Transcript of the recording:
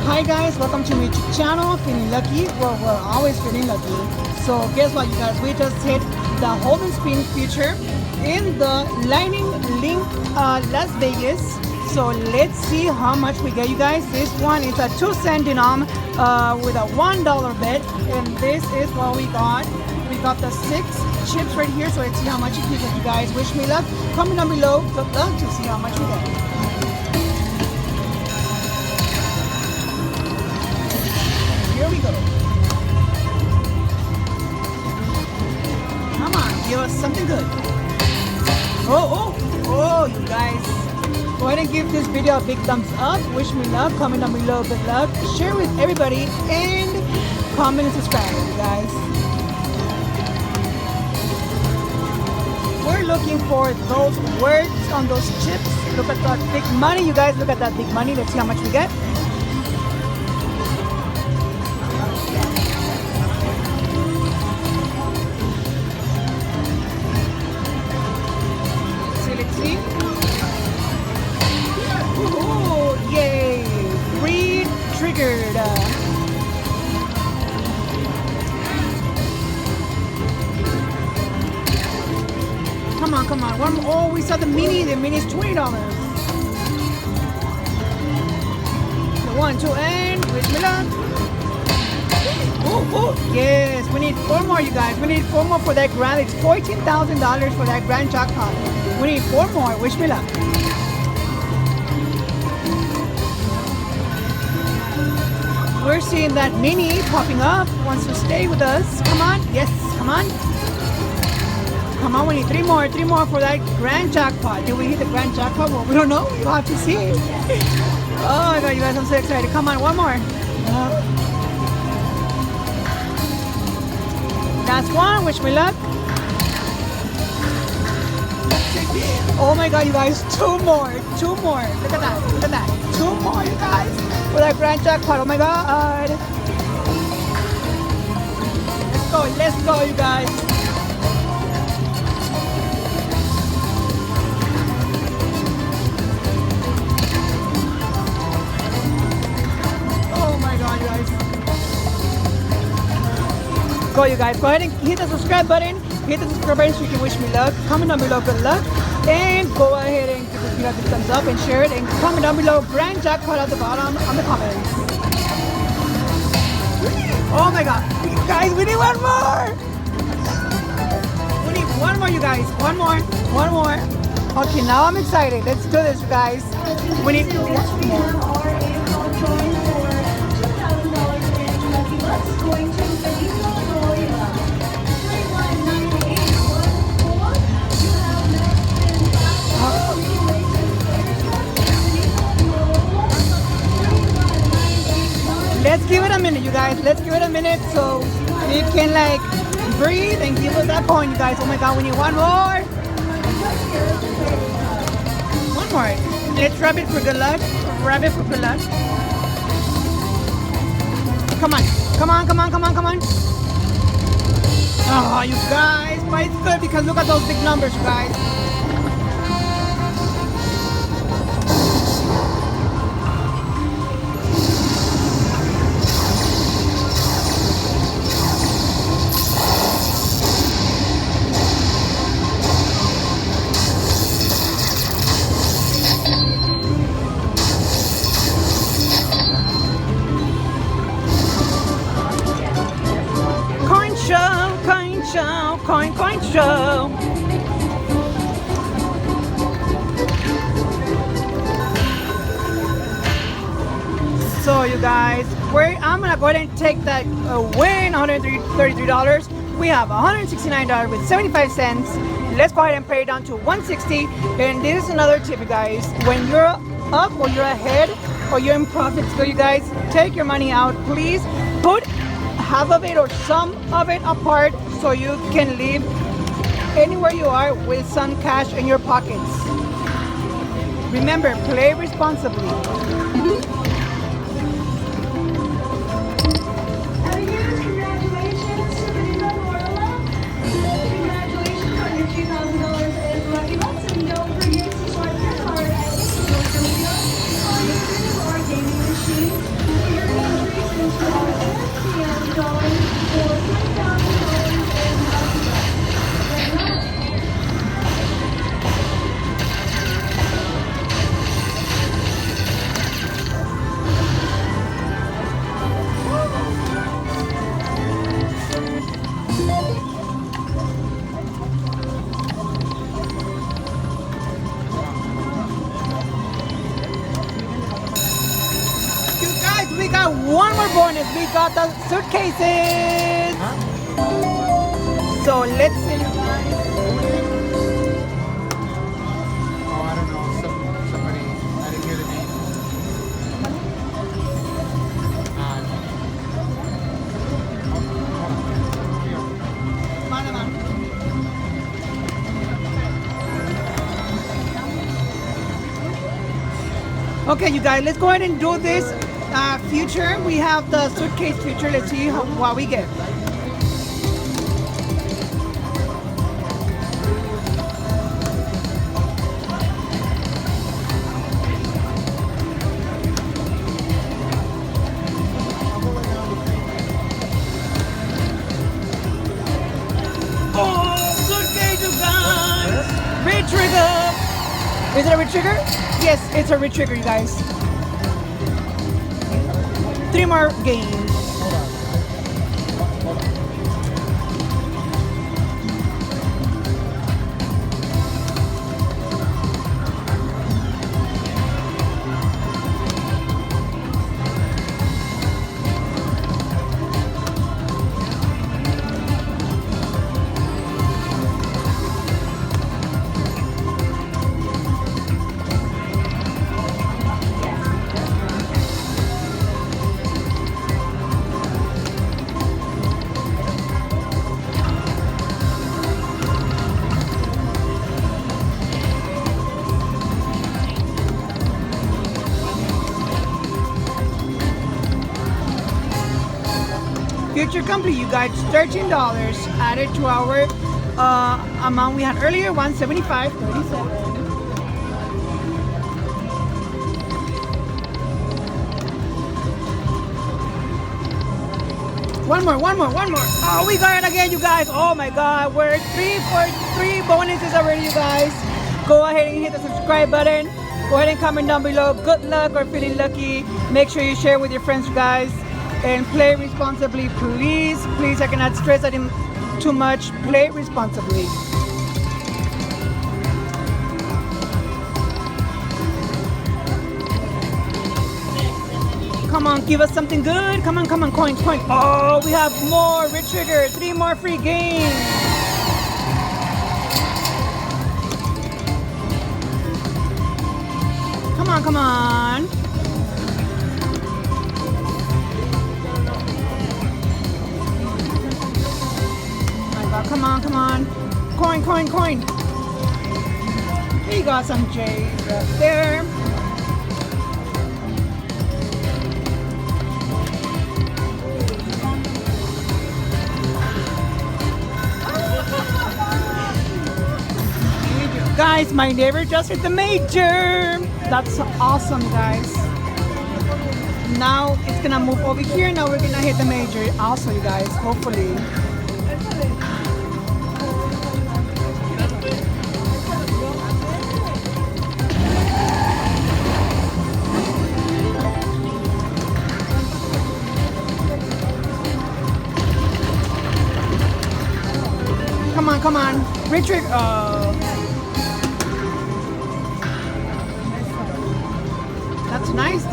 Hi guys, welcome to my YouTube channel, Feeling Lucky. Well, we're always feeling lucky. So guess what, you guys? We just hit the hold and spin feature in the Lightning Link Las Vegas. So let's see how much we get, you guys. This one is a 2-cent denom with a $1 bet, and this is what we got. We got the 6 chips right here. So let's see how much it gives us, you guys. Wish me luck. Comment down below. Good luck to see how much we get. Here we go. Come on, give us something good. Oh, you guys. Go ahead and give this video a big thumbs up. Wish me luck. Comment down below. Good luck. Share with everybody. And comment and subscribe, you guys. We're looking for those words on those chips. Look at that big money, you guys. Look at that big money. Let's see how much we get. Ooh, yay! Re-triggered. Come on. One more. Oh, we saw the mini. The mini is $20. The 1, 2, and wish me luck. Oh, yes. We need 4 more, you guys. We need 4 more for that grand. It's $14,000 for that grand jackpot. We need 4 more. Wish me luck. We're seeing that mini popping up. Wants to stay with us. Come on. Yes, come on. Come on, we need 3 more. 3 more for that grand jackpot. Did we hit the grand jackpot? Well, we don't know. We'll have to see. Oh my God, you guys, I'm so excited. Come on, 1 more. Last one. Wish me luck. Oh my God, you guys, 2 more. 2 more. Look at that. Look at that. 2 more, you guys, for that grand jackpot. Oh my God. Let's go, you guys. Oh my God, you guys. Go, you guys. Go ahead and hit the subscribe button. Hit the subscribe button so you can wish me luck. Comment down below, good luck. And go ahead and give this video a big thumbs up and share it. And comment down below, grand jackpot at the bottom on the comments. Oh my God. Guys, we need 1 more. We need 1 more, you guys. 1 more. 1 more. Okay, now I'm excited. Let's do this, you guys. We need 1 more. Let's give it a minute, you guys. Let's give it a minute so you can like breathe and give us that coin, you guys. Oh my God, we need 1 more. 1 more. Let's rub it for good luck. Rub it for good luck. Come on. Come on. Oh, you guys. But it's good because look at those big numbers, you guys. Coin show. So you guys, I'm gonna go ahead and take that win, $133. We have $169 with 75 cents. Let's go ahead and pay it down to $160. And this is another tip, you guys. When you're up or you're ahead or you're in profit, so you guys take your money out. Please put half of it or some of it apart so you can leave anywhere you are with some cash in your pockets. Remember, play responsibly. Congratulations to Vinita Morla. Congratulations on your $2,000 in Lucky Bucks, and don't forget to swipe your card at any social media or gaming machine. more bonus. We got the suitcases. So let's see, you guys. Oh, I don't know. Somebody, I didn't hear the name. Mana, mana. Okay, you guys, let's go ahead and do this future. We have the suitcase future. Let's see what we get. Oh, suitcase, you guys! Retrigger! Is it a retrigger? Yes, it's a retrigger, you guys. 3 more games. Future complete, you guys. $13 added to our amount we had earlier. 175.37. One more. Oh, we got it again, you guys. Oh my God, we're 3 for 3 bonuses already, you guys. Go ahead and hit the subscribe button. Go ahead and comment down below. Good luck or feeling lucky. Make sure you share with your friends, guys. And play responsibly, please. Please, I cannot stress that too much. Play responsibly. Come on, give us something good. Come on, coins. Oh, we have more retrigger. 3 more free games. Come on. Come on. Coin. We got some J's right there. Guys, my neighbor just hit the major. That's awesome, guys. Now it's gonna move over here. Now we're gonna hit the major also, you guys, hopefully. Come on. Retrigger.